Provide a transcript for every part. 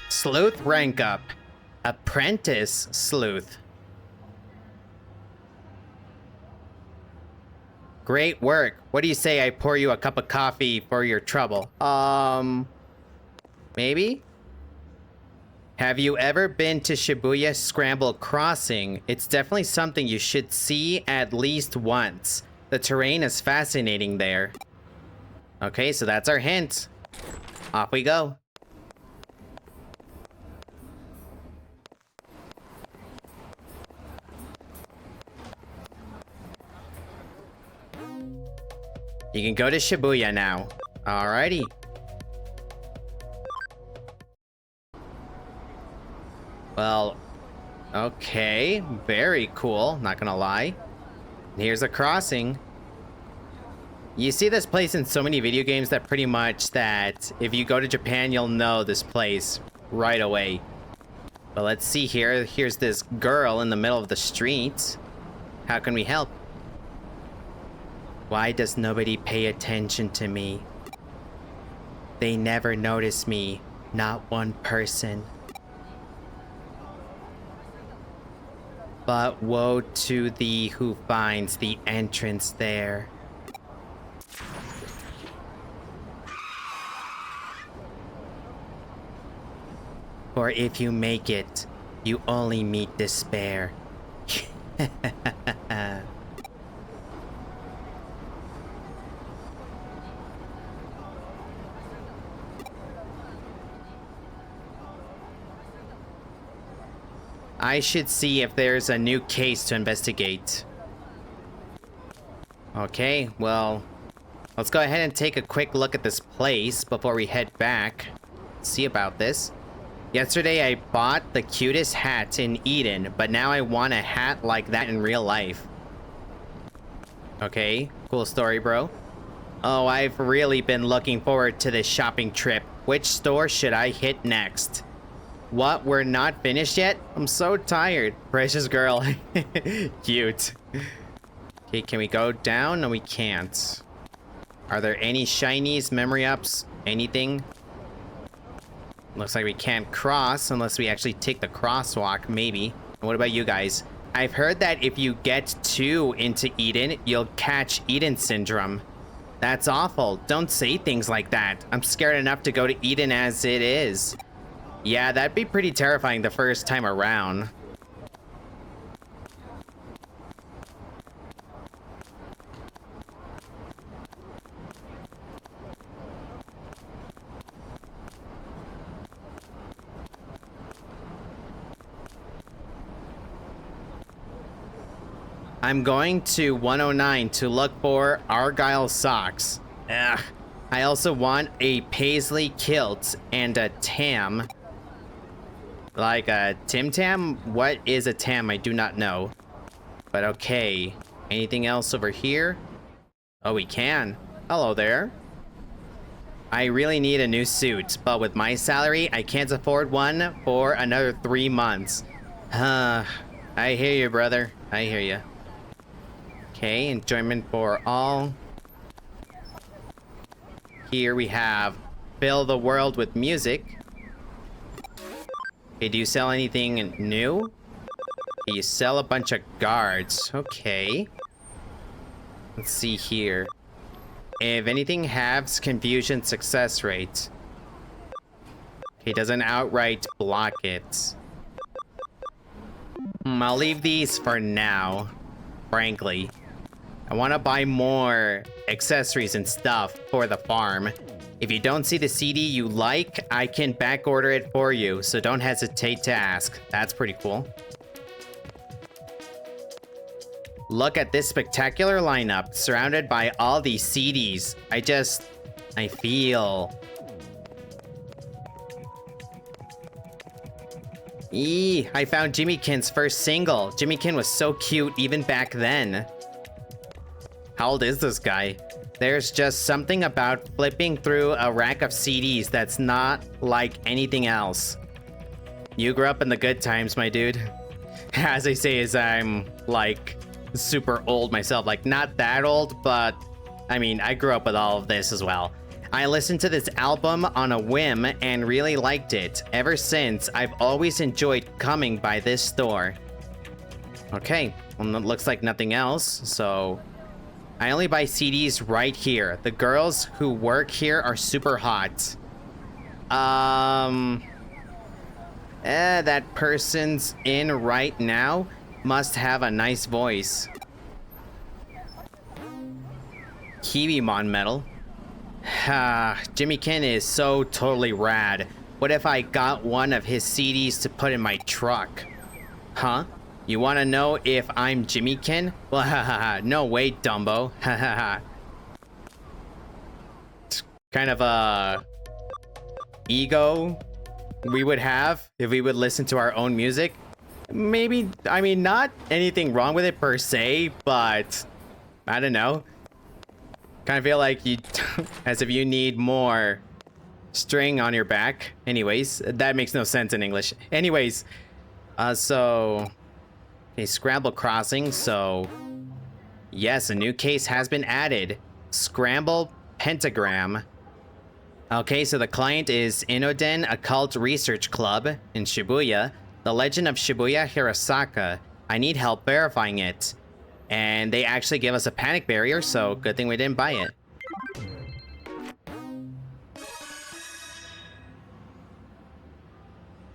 Sleuth rank up. Apprentice Sleuth. Great work. What do you say I pour you a cup of coffee for your trouble? Maybe? Have you ever been to Shibuya Scramble Crossing? It's definitely something you should see at least once. The terrain is fascinating there. Okay, so that's our hint. Off we go. You can go to Shibuya now. Alrighty. Well, okay. Very cool, not gonna lie. Here's a crossing. You see this place in so many video games that pretty much that if you go to Japan, you'll know this place right away. But let's see here. Here's this girl in the middle of the street. How can we help? Why does nobody pay attention to me? They never notice me. Not one person. But woe to thee who finds the entrance there. For if you make it, you only meet despair. I should see if there's a new case to investigate. Okay, well, let's go ahead and take a quick look at this place before we head back. See about this. Yesterday I bought the cutest hat in Eden, but now I want a hat like that in real life. Okay, cool story, bro. Oh, I've really been looking forward to this shopping trip. Which store should I hit next? What? We're not finished yet? I'm so tired. Precious girl. Cute. Okay, can we go down? No, we can't. Are there any shinies, memory ups, anything? Looks like we can't cross unless we actually take the crosswalk, maybe. What about you guys? I've heard that if you get too into Eden, you'll catch Eden syndrome. That's awful. Don't say things like that. I'm scared enough to go to Eden as it is. Yeah, that'd be pretty terrifying the first time around. I'm going to 109 to look for Argyle socks. Ugh. I also want a paisley kilt and a tam. Like a Tim Tam? What is a tam? I do not know. But okay. Anything else over here? Oh, we can. Hello there. I really need a new suit, but with my salary, I can't afford one for another 3 months. I hear you, brother. I hear you. Okay, enjoyment for all. Here we have fill the world with music. Okay, do you sell anything new? Okay, you sell a bunch of guards. Okay. Let's see here. If anything halves confusion success rate. Okay, doesn't outright block it. I'll leave these for now, frankly. I want to buy more accessories and stuff for the farm. If you don't see the CD you like, I can back order it for you, so don't hesitate to ask. That's pretty cool. Look at this spectacular lineup, surrounded by all these CDs. I feel... I found Jimmykin's first single. Jimmykin was so cute even back then. How old is this guy? There's just something about flipping through a rack of CDs that's not like anything else. You grew up in the good times, my dude. As I say, as I'm like super old myself, like not that old, but I mean, I grew up with all of this as well. I listened to this album on a whim and really liked it. Ever since, I've always enjoyed coming by this store. Okay, well, it looks like nothing else, so... I only buy CDs right here. The girls who work here are super hot. That person's in right now must have a nice voice. Digimon medal. Jimmy Ken is so totally rad. What if I got one of his CDs to put in my truck? Huh? You want to know if I'm Jimmy Ken? Well, haha, no way, Dumbo. Haha. Kind of a ego we would have if we would listen to our own music. Maybe, I mean, not anything wrong with it per se, but I don't know. Kind of feel like you, as if you need more string on your back. Anyways, that makes no sense in English. Anyways, so... Okay, Scramble Crossing, so... Yes, a new case has been added. Scramble Pentagram. Okay, so the client is Inoden Occult Research Club in Shibuya. The Legend of Shibuya Hirasaka. I need help verifying it. And they actually give us a panic barrier, so good thing we didn't buy it.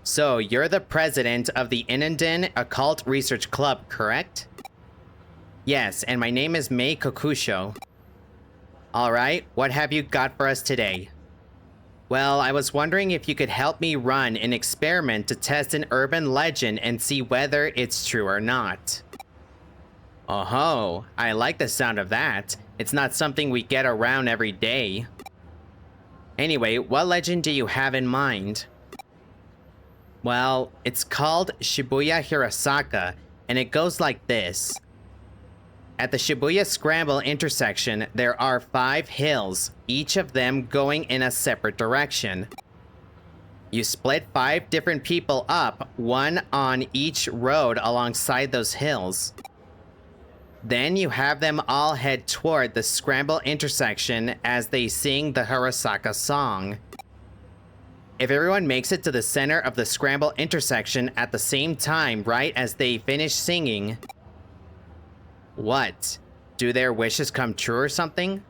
So, you're the president of the Inoden Occult Research Club, correct? Yes, and my name is Mei Kokusho. Alright, what have you got for us today? Well, I was wondering if you could help me run an experiment to test an urban legend and see whether it's true or not. Oh-ho, I like the sound of that. It's not something we get around every day. Anyway, what legend do you have in mind? Well, it's called Shibuya Hirasaka, and it goes like this. At the Shibuya Scramble intersection, there are 5 hills, each of them going in a separate direction. You split 5 different people up, one on each road alongside those hills. Then you have them all head toward the Scramble intersection as they sing the Hirasaka song. If everyone makes it to the center of the Scramble intersection at the same time right as they finish singing... What? Do their wishes come true or something?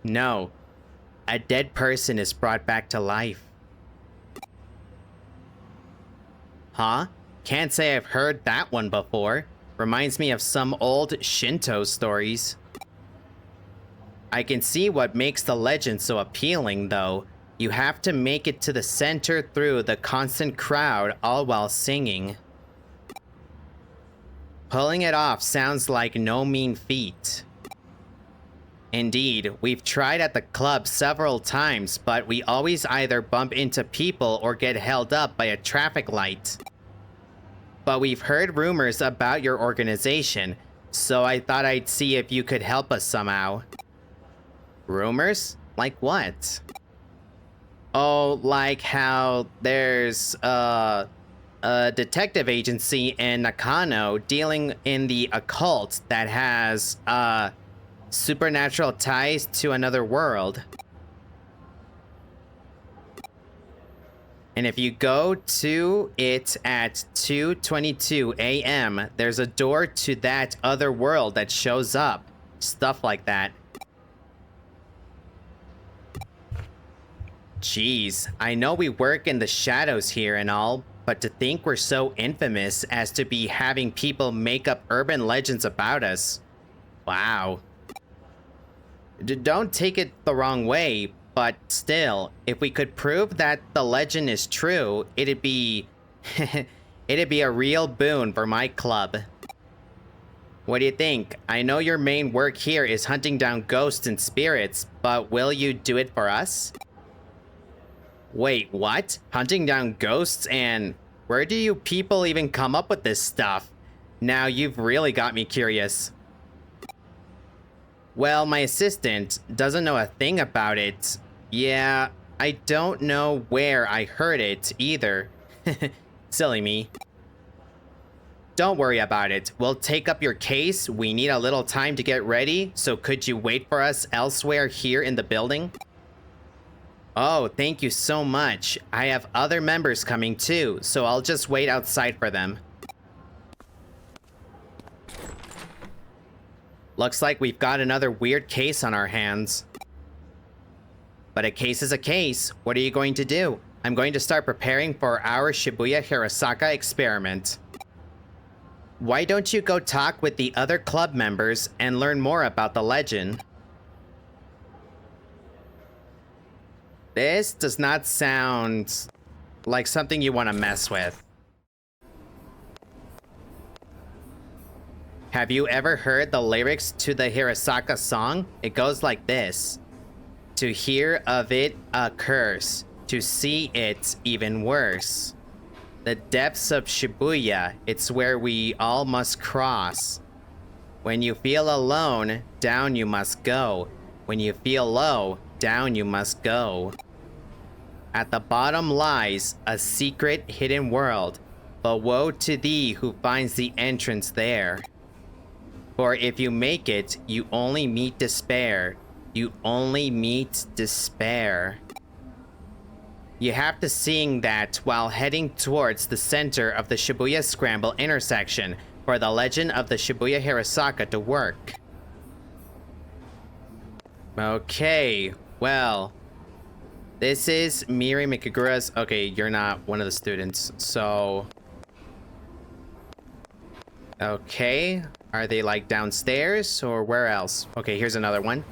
No. A dead person is brought back to life. Huh? Can't say I've heard that one before. Reminds me of some old Shinto stories. I can see what makes the legend so appealing, though. You have to make it to the center through the constant crowd, all while singing. Pulling it off sounds like no mean feat. Indeed, we've tried at the club several times, but we always either bump into people or get held up by a traffic light. But we've heard rumors about your organization, so I thought I'd see if you could help us somehow. Rumors? Like what? Oh, like how there's, a detective agency in Nakano dealing in the occult that has, supernatural ties to another world. And if you go to it at 2:22 a.m., there's a door to that other world that shows up. Stuff like that. Jeez, I know we work in the shadows here and all, but to think we're so infamous as to be having people make up urban legends about us. Wow. Don't take it the wrong way, but still, if we could prove that the legend is true, it'd be... it'd be a real boon for my club. What do you think? I know your main work here is hunting down ghosts and spirits, but will you do it for us? Wait, what? Hunting down ghosts and... Where do you people even come up with this stuff? Now you've really got me curious. Well, my assistant doesn't know a thing about it. Yeah, I don't know where I heard it either. Silly me. don't worry about it. We'll take up your case. We need a little time to get ready, so could you wait for us elsewhere here in the building? Oh, thank you so much. I have other members coming too, so I'll just wait outside for them. Looks like we've got another weird case on our hands. But a case is a case. What are you going to do? I'm going to start preparing for our Shibuya Hirasaka experiment. Why don't you go talk with the other club members and learn more about the legend? This does not sound like something you want to mess with. Have you ever heard the lyrics to the Hirasaka song? It goes like this. To hear of it a curse, to see it even worse. The depths of Shibuya, it's where we all must cross. When you feel alone, down you must go. When you feel low, down you must go. At the bottom lies a secret hidden world, but woe to thee who finds the entrance there. For if you make it, you only meet despair. You only meet despair. You have to sing that while heading towards the center of the Shibuya Scramble intersection for the legend of the Shibuya Hirasaka to work. Okay, well, this is Miri Mikagura's. Okay, you're not one of the students, so. Okay, are they like downstairs or where else? Okay, here's another one.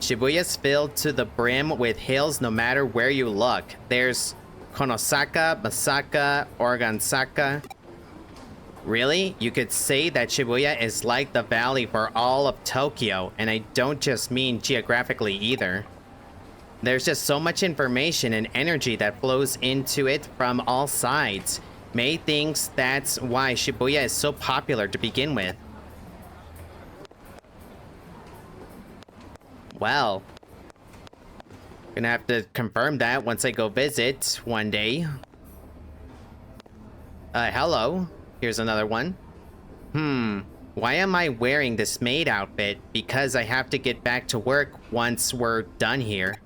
Shibuya's filled to the brim with hills no matter where you look. There's Konosaka, Masaka, Organsaka. Really? You could say that Shibuya is like the valley for all of Tokyo, and I don't just mean geographically either. There's just so much information and energy that flows into it from all sides. Mei thinks that's why Shibuya is so popular to begin with. Well, gonna have to confirm that once I go visit one day. Hello. Here's another one. Why am I wearing this maid outfit? Because I have to get back to work once we're done here.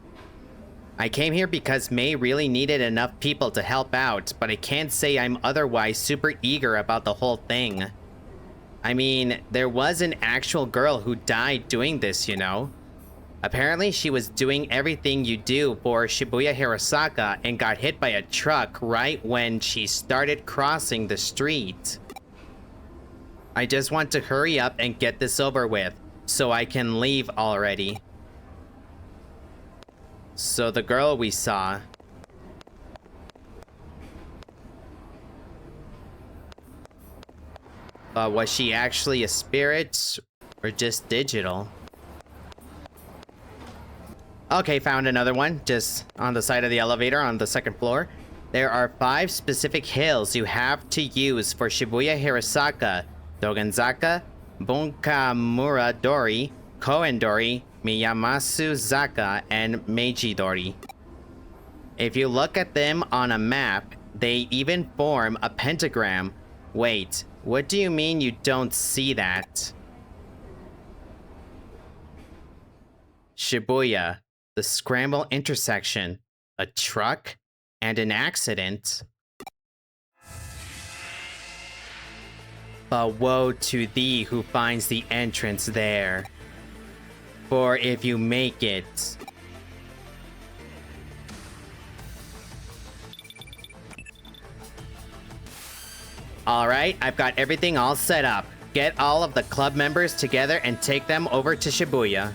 I came here because Mei really needed enough people to help out, but I can't say I'm otherwise super eager about the whole thing. I mean, there was an actual girl who died doing this, you know? Apparently, she was doing everything you do for Shibuya Hirasaka and got hit by a truck right when she started crossing the street. I just want to hurry up and get this over with, so I can leave already. So the girl we saw. Was she actually a spirit or just digital? Okay, found another one, just on the side of the elevator on the second floor. There are 5 specific hills you have to use for Shibuya Hirasaka: Dogenzaka, Bunkamura Dori, Koen-dori, Miyamasu Zaka, and Meiji-dori. If you look at them on a map, they even form a pentagram. Wait, what do you mean you don't see that? Shibuya, the Scramble intersection, a truck, and an accident. But woe to thee who finds the entrance there. For if you make it... Alright, I've got everything all set up. Get all of the club members together and take them over to Shibuya.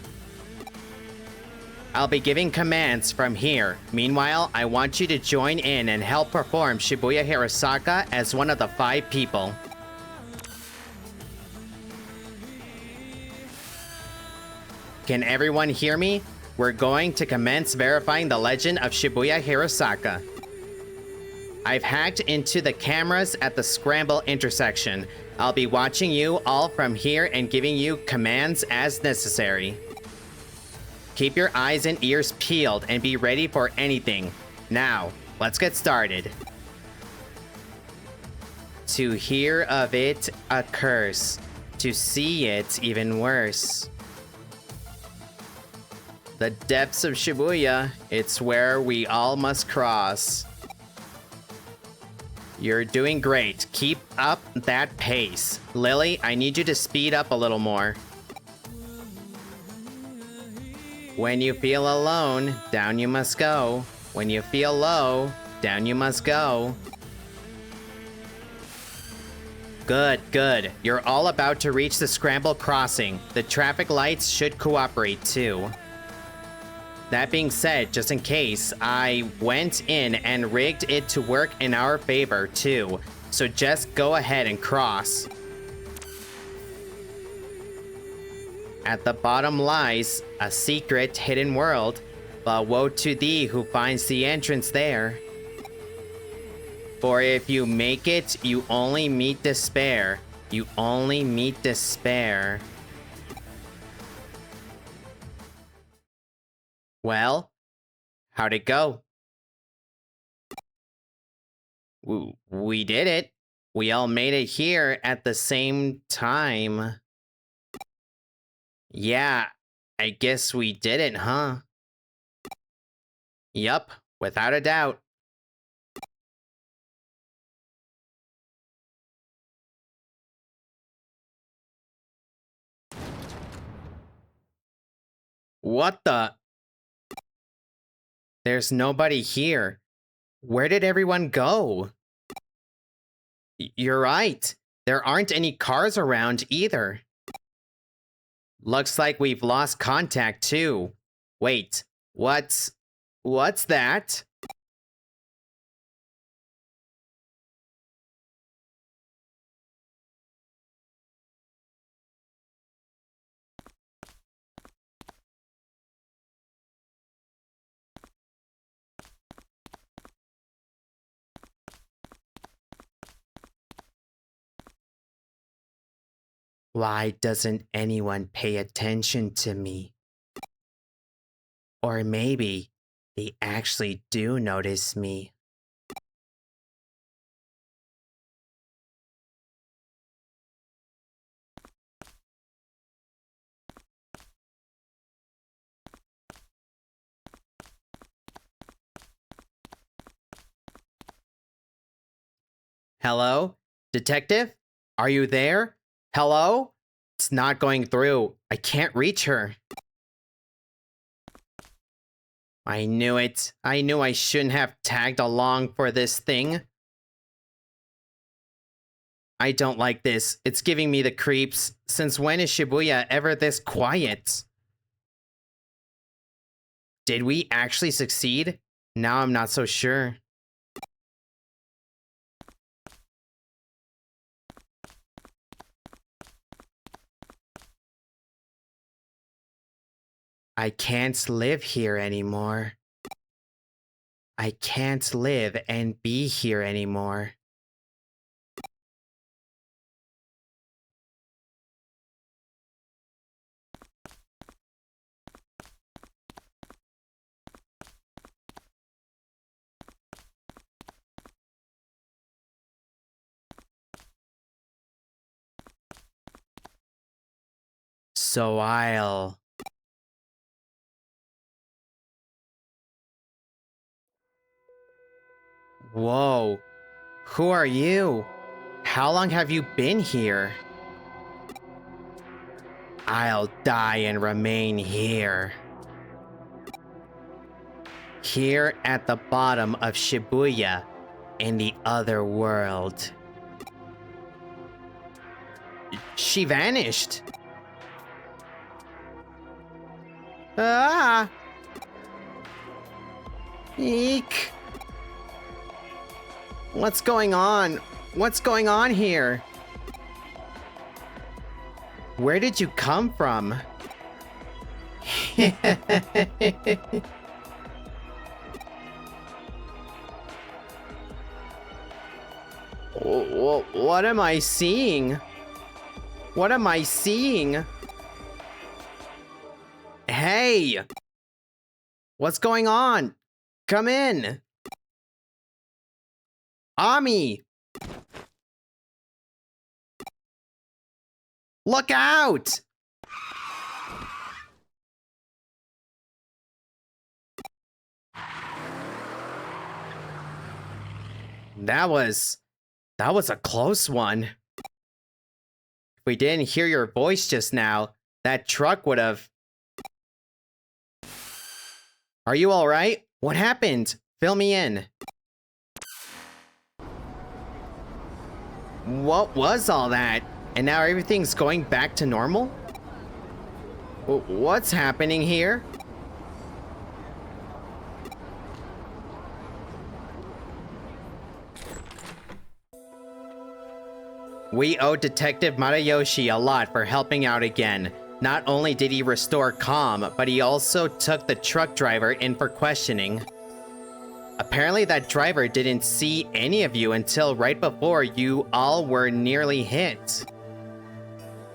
I'll be giving commands from here. Meanwhile, I want you to join in and help perform Shibuya Hirasaka as one of the 5 people. Can everyone hear me? We're going to commence verifying the legend of Shibuya Hirasaka. I've hacked into the cameras at the Scramble intersection. I'll be watching you all from here and giving you commands as necessary. Keep your eyes and ears peeled and be ready for anything. Now, let's get started. To hear of it, a curse. To see it, even worse. The depths of Shibuya, it's where we all must cross. You're doing great. Keep up that pace. Lily, I need you to speed up a little more. When you feel alone, down you must go. When you feel low, down you must go. Good, good. You're all about to reach the scramble crossing. The traffic lights should cooperate too. That being said, just in case, I went in and rigged it to work in our favor too. So just go ahead and cross. At the bottom lies a secret hidden world, but woe to thee who finds the entrance there. For if you make it, you only meet despair. You only meet despair. Well, how'd it go? We did it. We all made it here at the same time. Yeah, I guess we did it, huh? Yup, without a doubt. What the? There's nobody here. Where did everyone go? You're right. There aren't any cars around either. Looks like we've lost contact too. Wait, what's that? Why doesn't anyone pay attention to me? Or maybe they actually do notice me. Hello? Detective? Are you there? Hello? It's not going through. I can't reach her. I knew it. I knew I shouldn't have tagged along for this thing. I don't like this. It's giving me the creeps. Since when is Shibuya ever this quiet? Did we actually succeed? Now I'm not so sure. I can't live here anymore. I can't live and be here anymore. So I'll... Whoa. Who are you? How long have you been here? I'll die and remain here. Here at the bottom of Shibuya, in the other world. She vanished. Ah! Eek! What's going on? What's going on here? Where did you come from? What am I seeing? What am I seeing? Hey! What's going on? Come in! Ami! Look out! That was a close one. If we didn't hear your voice just now, that truck would have... Are you alright? What happened? Fill me in. What was all that? And now everything's going back to normal? What's happening here? We owe Detective Matayoshi a lot for helping out again. Not only did he restore calm, but he also took the truck driver in for questioning. Apparently that driver didn't see any of you until right before you all were nearly hit.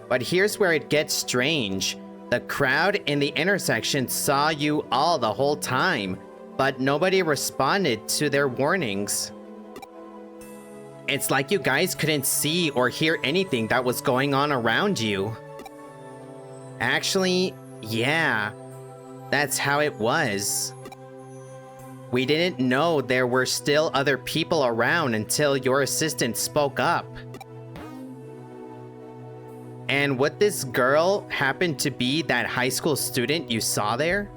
But here's where it gets strange. The crowd in the intersection saw you all the whole time, but nobody responded to their warnings. It's like you guys couldn't see or hear anything that was going on around you. Actually, yeah, that's how it was. We didn't know there were still other people around until your assistant spoke up. And would this girl happen to be that high school student you saw there?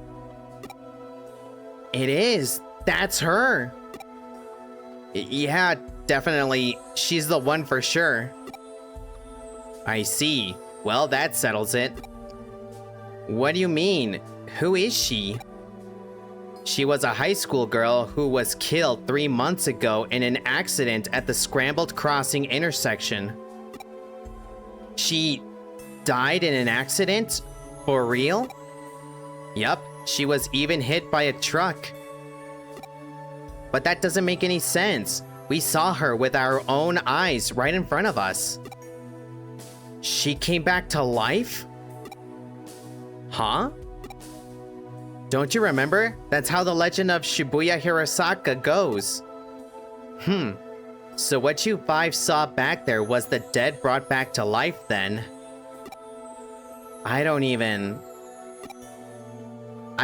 It is. That's her. Yeah, definitely. She's the one for sure. I see. Well, that settles it. What do you mean? Who is she? She was a high school girl who was killed 3 months ago in an accident at the Scrambled Crossing intersection. She died in an accident? For real? Yup, she was even hit by a truck. But that doesn't make any sense. We saw her with our own eyes right in front of us. She came back to life? Huh? Don't you remember? That's how the legend of Shibuya Hirasaka goes. So what you 5 saw back there was the dead brought back to life then? I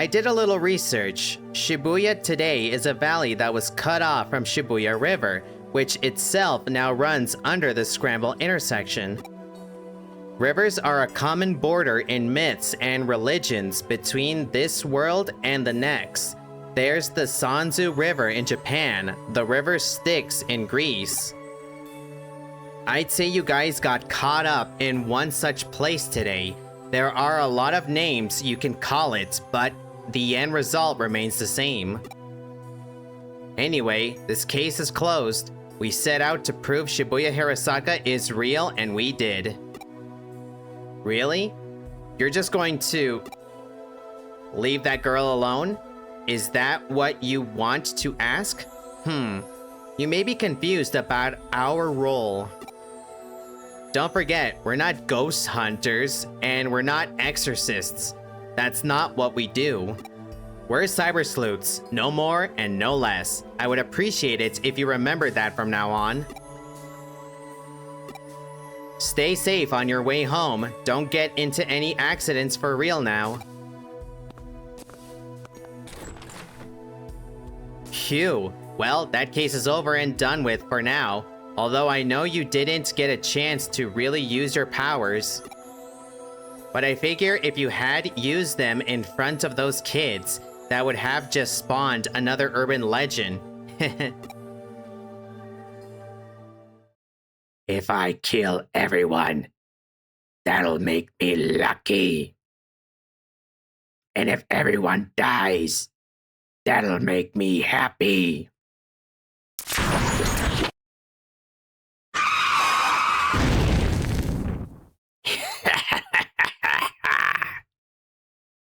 did a little research. Shibuya today is a valley that was cut off from Shibuya River, which itself now runs under the Scramble intersection. Rivers are a common border in myths and religions between this world and the next. There's the Sanzu River in Japan, the river Styx in Greece. I'd say you guys got caught up in one such place today. There are a lot of names you can call it, but the end result remains the same. Anyway, this case is closed. We set out to prove Shibuya Hirasaka is real, and we did. Really? You're just going to leave that girl alone? Is that what you want to ask? You may be confused about our role. Don't forget, we're not ghost hunters, and we're not exorcists. That's not what we do. We're cyber sleuths, no more and no less. I would appreciate it if you remember that from now on. Stay safe on your way home. Don't get into any accidents for real now. Phew. Well, that case is over and done with for now. Although I know you didn't get a chance to really use your powers. But I figure if you had used them in front of those kids, that would have just spawned another urban legend. If I kill everyone, that'll make me lucky. And if everyone dies, that'll make me happy.